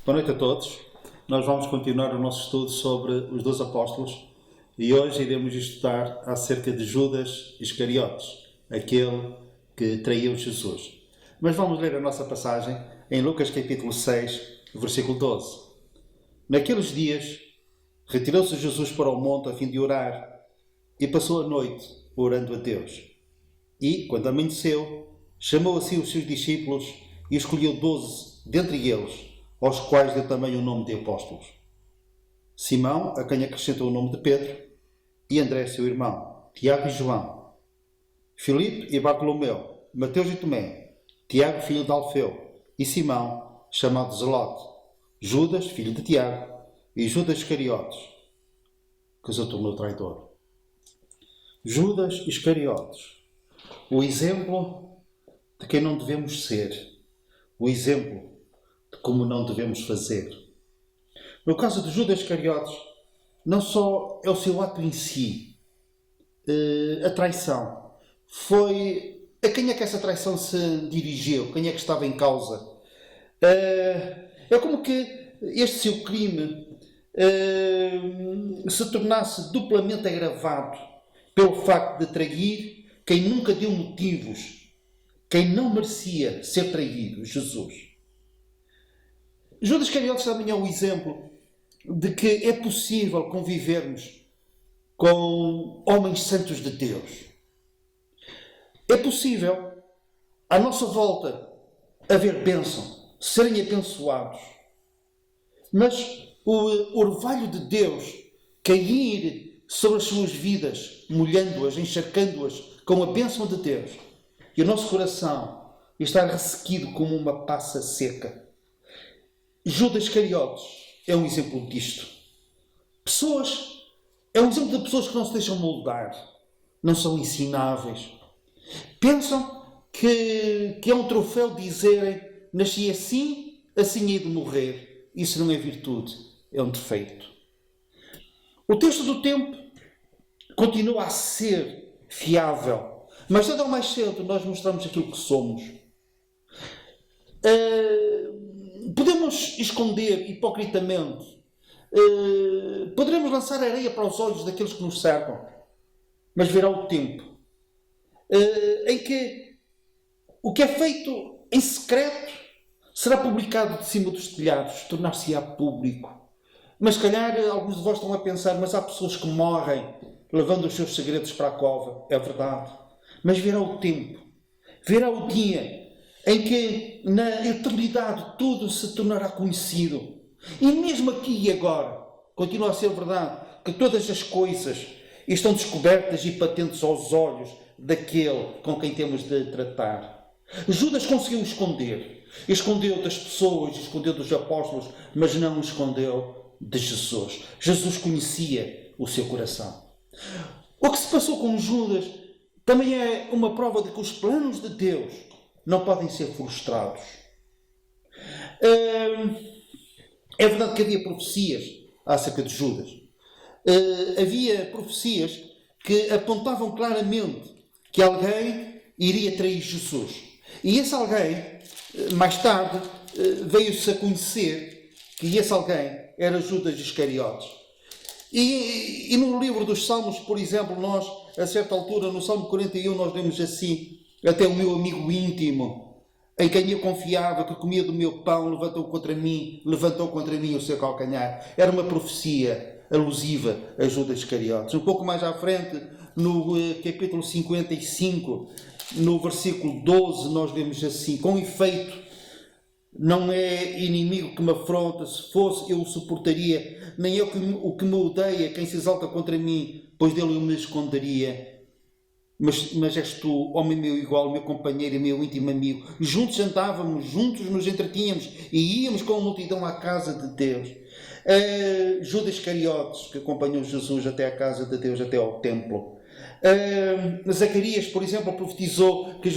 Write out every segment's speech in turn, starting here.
Boa noite a todos. Nós vamos continuar o nosso estudo sobre os 12 apóstolos e hoje iremos estudar acerca de Judas Iscariotes, aquele que traiu Jesus. Mas vamos ler a nossa passagem em Lucas capítulo 6, versículo 12. Naqueles dias, retirou-se Jesus para o monte a fim de orar e passou a noite orando a Deus. E, quando amanheceu, chamou a si os seus discípulos e escolheu 12 dentre eles, aos quais deu também o nome de apóstolos. Simão, a quem acrescentou o nome de Pedro, e André, seu irmão, Tiago e João, Filipe e Bartolomeu, Mateus e Tomé, Tiago, filho de Alfeu, e Simão, chamado Zelote, Judas, filho de Tiago, e Judas Iscariotes, que se tornou traidor. Judas Iscariotes, o exemplo de quem não devemos ser, o exemplo de como não devemos fazer. No caso de Judas Iscariotes, não só é o seu ato em si, a traição, foi a quem é que essa traição se dirigiu, quem é que estava em causa. É como que este seu crime se tornasse duplamente agravado pelo facto de trair quem nunca deu motivos, quem não merecia ser traído, Jesus. Judas Iscariotes também é um exemplo de que é possível convivermos com homens santos de Deus. É possível, à nossa volta, haver bênção, serem abençoados. Mas o orvalho de Deus cair sobre as suas vidas, molhando-as, encharcando-as com a bênção de Deus, e o nosso coração estar ressequido como uma passa seca. Judas Iscariotes é um exemplo disto. É um exemplo de pessoas que não se deixam moldar, não são ensináveis. Pensam que é um troféu dizerem: nasci assim, assim hei de morrer. Isso não é virtude, é um defeito. O texto do tempo continua a ser fiável, mas cedo ou mais cedo nós mostramos aquilo que somos. Podemos esconder hipocritamente, poderemos lançar areia para os olhos daqueles que nos cercam, mas virá o tempo em que o que é feito em secreto será publicado de cima dos telhados, tornar-se-á público. Mas se calhar alguns de vós estão a pensar: mas há pessoas que morrem levando os seus segredos para a cova. É verdade, mas virá o tempo, virá o dia em que na eternidade tudo se tornará conhecido. E mesmo aqui e agora, continua a ser verdade que todas as coisas estão descobertas e patentes aos olhos daquele com quem temos de tratar. Judas conseguiu esconder. Escondeu das pessoas, escondeu dos apóstolos, mas não escondeu de Jesus. Jesus conhecia o seu coração. O que se passou com Judas também é uma prova de que os planos de Deus não podem ser frustrados. É verdade que havia profecias acerca de Judas. Havia profecias que apontavam claramente que alguém iria trair Jesus. E esse alguém, mais tarde, veio-se a conhecer que esse alguém era Judas Iscariotes. E no livro dos Salmos, por exemplo, nós, a certa altura, no Salmo 41, nós lemos assim: até o meu amigo íntimo, em quem eu confiava, que comia do meu pão, levantou contra mim o seu calcanhar. Era uma profecia alusiva a Judas Iscariotes. Um pouco mais à frente, no capítulo 55, no versículo 12, nós lemos assim: com efeito, não é inimigo que me afronta, se fosse eu o suportaria, nem eu o que me odeia, quem se exalta contra mim, pois dele eu me esconderia. Mas és tu, homem meu igual, meu companheiro e meu íntimo amigo. Juntos jantávamos, juntos nos entretínhamos e íamos com a multidão à casa de Deus. Judas Iscariotes, que acompanhou Jesus até à casa de Deus, até ao templo. Zacarias, por exemplo, profetizou que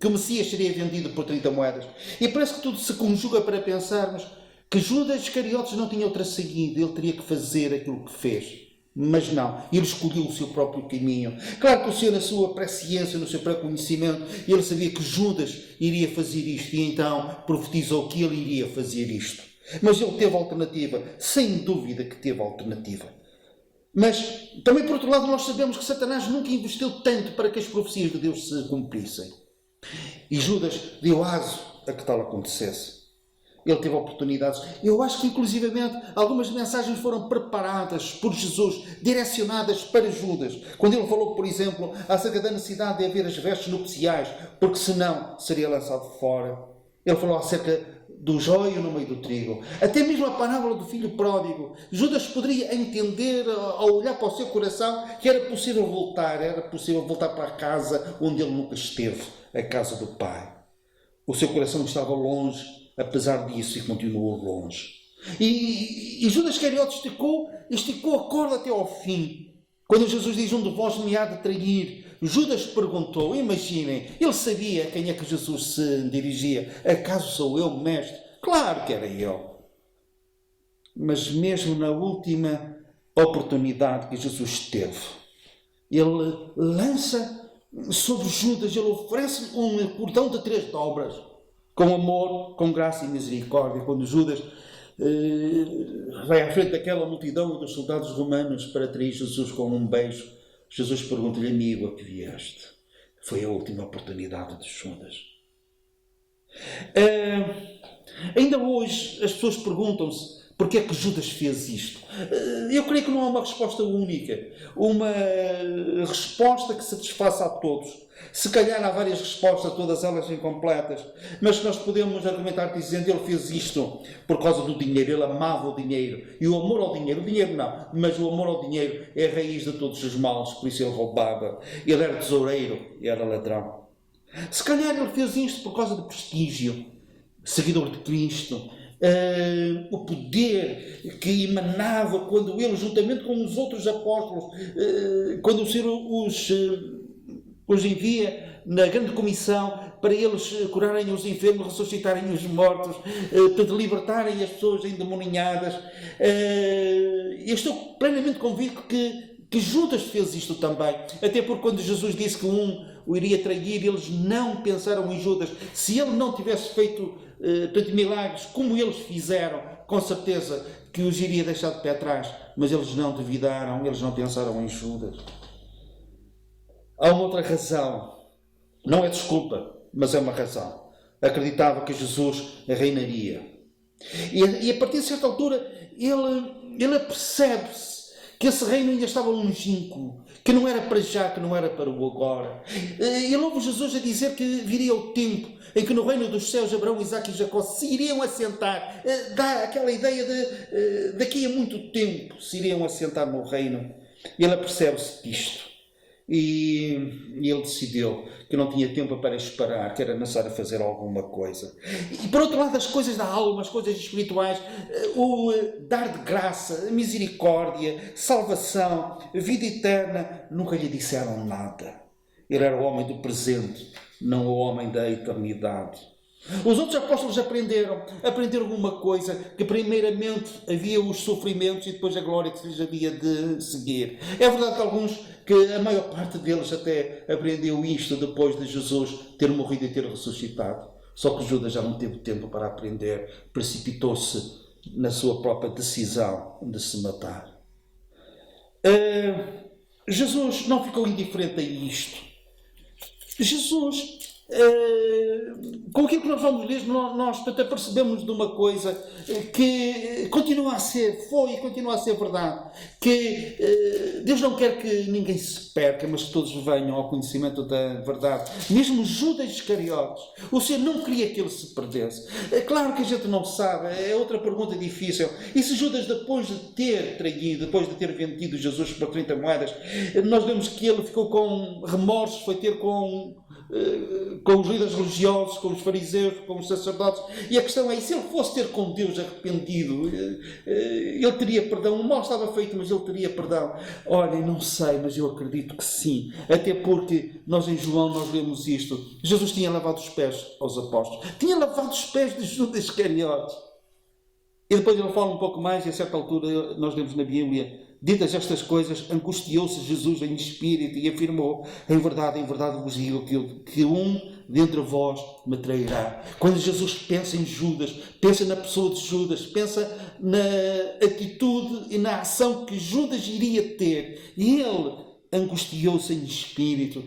o Messias seria vendido por 30 moedas. E parece que tudo se conjuga para pensarmos que Judas Iscariotes não tinha outra saída, ele teria que fazer aquilo que fez. Mas não, ele escolheu o seu próprio caminho. Claro que o Senhor, na sua presciência, no seu pré-conhecimento, ele sabia que Judas iria fazer isto e então profetizou que ele iria fazer isto. Mas ele teve alternativa, sem dúvida que teve alternativa. Mas também, por outro lado, nós sabemos que Satanás nunca investiu tanto para que as profecias de Deus se cumprissem. E Judas deu aso a que tal acontecesse. Ele teve oportunidades. Eu acho que, inclusivamente, algumas mensagens foram preparadas por Jesus, direcionadas para Judas. Quando ele falou, por exemplo, acerca da necessidade de haver as vestes nupciais, porque senão seria lançado fora. Ele falou acerca do joio no meio do trigo. Até mesmo a parábola do filho pródigo. Judas poderia entender, ao olhar para o seu coração, que era possível voltar para a casa onde ele nunca esteve, a casa do Pai. O seu coração estava longe, apesar disso, e continuou longe. E Judas Iscariote esticou a corda até ao fim. Quando Jesus diz: um de vós me há de trair, Judas perguntou, imaginem, ele sabia a quem é que Jesus se dirigia. Acaso sou eu, mestre? Claro que era eu. Mas mesmo na última oportunidade que Jesus teve, ele lança sobre Judas, ele oferece um cordão de 3 dobras, com amor, com graça e misericórdia. Quando Judas vai à frente daquela multidão dos soldados romanos para trair Jesus com um beijo, Jesus pergunta-lhe: amigo, a que vieste? Foi a última oportunidade de Judas. Ainda hoje as pessoas perguntam-se porque é que Judas fez isto. Eu creio que não há uma resposta única, uma resposta que satisfaça a todos. Se calhar há várias respostas, todas elas incompletas, mas nós podemos argumentar dizendo: ele fez isto por causa do dinheiro, ele amava o dinheiro. E o amor ao dinheiro, o dinheiro não, mas o amor ao dinheiro é a raiz de todos os males, por isso ele roubava. Ele era tesoureiro e era ladrão. Se calhar ele fez isto por causa do prestígio, seguidor de Cristo, o poder que emanava quando ele, juntamente com os outros apóstolos, quando o Senhor os envia na grande comissão para eles curarem os enfermos, ressuscitarem os mortos, para libertarem as pessoas endemoninhadas. Eu estou plenamente convicto que Judas fez isto também. Até porque quando Jesus disse que um o iria trair, eles não pensaram em Judas. Se ele não tivesse feito tantos milagres como eles fizeram, com certeza que os iria deixar de pé atrás. Mas eles não duvidaram, eles não pensaram em Judas. Há uma outra razão. Não é desculpa, mas é uma razão. Acreditava que Jesus reinaria. E a partir de certa altura, ele apercebe-se que esse reino ainda estava longínquo, que não era para já, que não era para o agora. Ele ouve Jesus a dizer que viria o tempo em que no reino dos céus Abraão, Isaque e Jacó se iriam assentar. Dá aquela ideia de daqui a muito tempo se iriam assentar no reino. E ele apercebe-se disto. E ele decidiu que não tinha tempo para esperar, que era necessário fazer alguma coisa. E por outro lado, as coisas da alma, as coisas espirituais, o dar de graça, misericórdia, salvação, vida eterna, nunca lhe disseram nada. Ele era o homem do presente, não o homem da eternidade. Os outros apóstolos aprenderam alguma coisa, que primeiramente havia os sofrimentos e depois a glória que se lhes havia de seguir. É verdade que a maior parte deles até aprendeu isto depois de Jesus ter morrido e ter ressuscitado. Só que Judas já não teve tempo para aprender, precipitou-se na sua própria decisão de se matar. Jesus não ficou indiferente a isto. Jesus, com aquilo que nós vamos ler, nós até percebemos de uma coisa que continua a ser, foi e continua a ser verdade, que Deus não quer que ninguém se perca, mas que todos venham ao conhecimento da verdade. Mesmo Judas Iscariotes, o Senhor não queria que ele se perdesse. É claro que a gente não sabe, é outra pergunta difícil. E se Judas, depois de ter traído, depois de ter vendido Jesus por 30 moedas, nós vemos que ele ficou com remorsos, foi ter com os líderes religiosos, com os fariseus, com os sacerdotes. E a questão é, se ele fosse ter com Deus arrependido, ele teria perdão. O mal estava feito, mas ele teria perdão. Olha, não sei, mas eu acredito que sim. Até porque nós em João nós lemos isto. Jesus tinha lavado os pés aos apóstolos. Tinha lavado os pés de Judas Iscariotes. E depois ele fala um pouco mais, e a certa altura nós lemos na Bíblia: ditas estas coisas, angustiou-se Jesus em espírito e afirmou: em verdade vos digo que um dentre vós me trairá. Quando Jesus pensa em Judas, pensa na pessoa de Judas, pensa na atitude e na ação que Judas iria ter, e ele angustiou-se em espírito.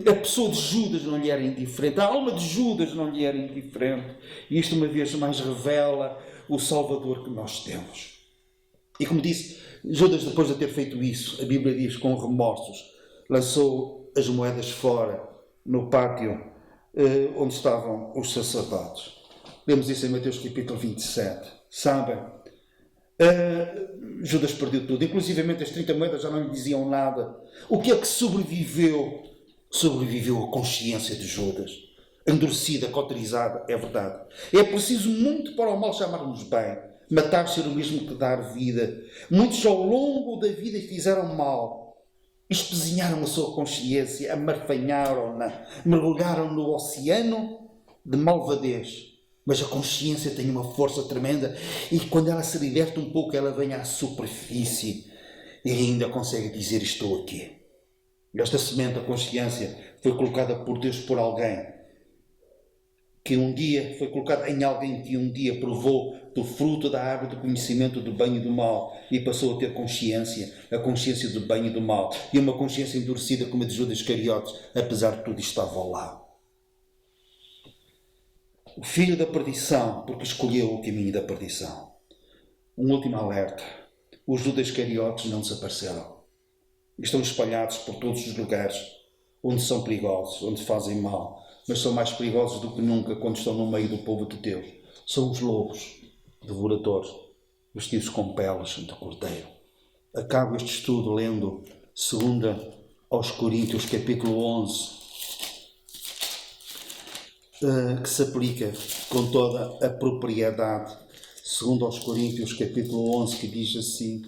A pessoa de Judas não lhe era indiferente, a alma de Judas não lhe era indiferente. E isto uma vez mais revela o Salvador que nós temos. E como disse, Judas, depois de ter feito isso, a Bíblia diz, com remorsos, lançou as moedas fora, no pátio onde estavam os sacerdotes. Lemos isso em Mateus capítulo 27. Sabem? Judas perdeu tudo, inclusivamente as 30 moedas já não lhe diziam nada. O que é que sobreviveu? Sobreviveu a consciência de Judas, endurecida, cauterizada, é verdade. É preciso muito para o mal chamarmos bem. Matar ser o mesmo que dar vida. Muitos ao longo da vida fizeram mal, espezinharam a sua consciência, amarfanharam-na, mergulharam no oceano de malvadez. Mas a consciência tem uma força tremenda e quando ela se liberta um pouco, ela vem à superfície e ainda consegue dizer: estou aqui. Esta semente da consciência foi colocada por Deus por alguém que um dia foi colocada em alguém que um dia provou do fruto da árvore do conhecimento do bem e do mal e passou a ter consciência, a consciência do bem e do mal, e uma consciência endurecida como a de Judas Iscariotes, apesar de tudo estava lá. O filho da perdição, porque escolheu o caminho da perdição. Um último alerta: os Judas Iscariotes não desapareceram. Estão espalhados por todos os lugares onde são perigosos, onde fazem mal, mas são mais perigosos do que nunca quando estão no meio do povo de Deus. São os lobos devoradores, vestidos com peles de cordeiro. Acabo este estudo lendo 2 aos Coríntios, capítulo 11, que se aplica com toda a propriedade. 2 aos Coríntios, capítulo 11, que diz assim: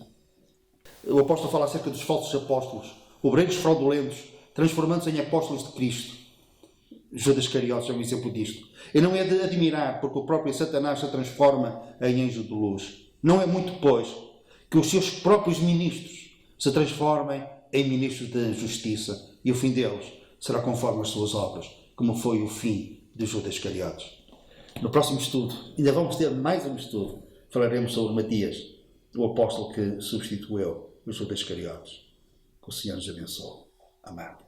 o apóstolo fala acerca dos falsos apóstolos, obreiros fraudulentos, transformando-se em apóstolos de Cristo. Judas Iscariotes é um exemplo disto. E não é de admirar, porque o próprio Satanás se transforma em anjo de luz. Não é muito, pois, que os seus próprios ministros se transformem em ministros da justiça, e o fim deles será conforme as suas obras, como foi o fim de Judas Iscariotes. No próximo estudo, ainda vamos ter mais um estudo, falaremos sobre Matias, o apóstolo que substituiu o Judas Iscariotes. Que o Senhor nos abençoe. Amém.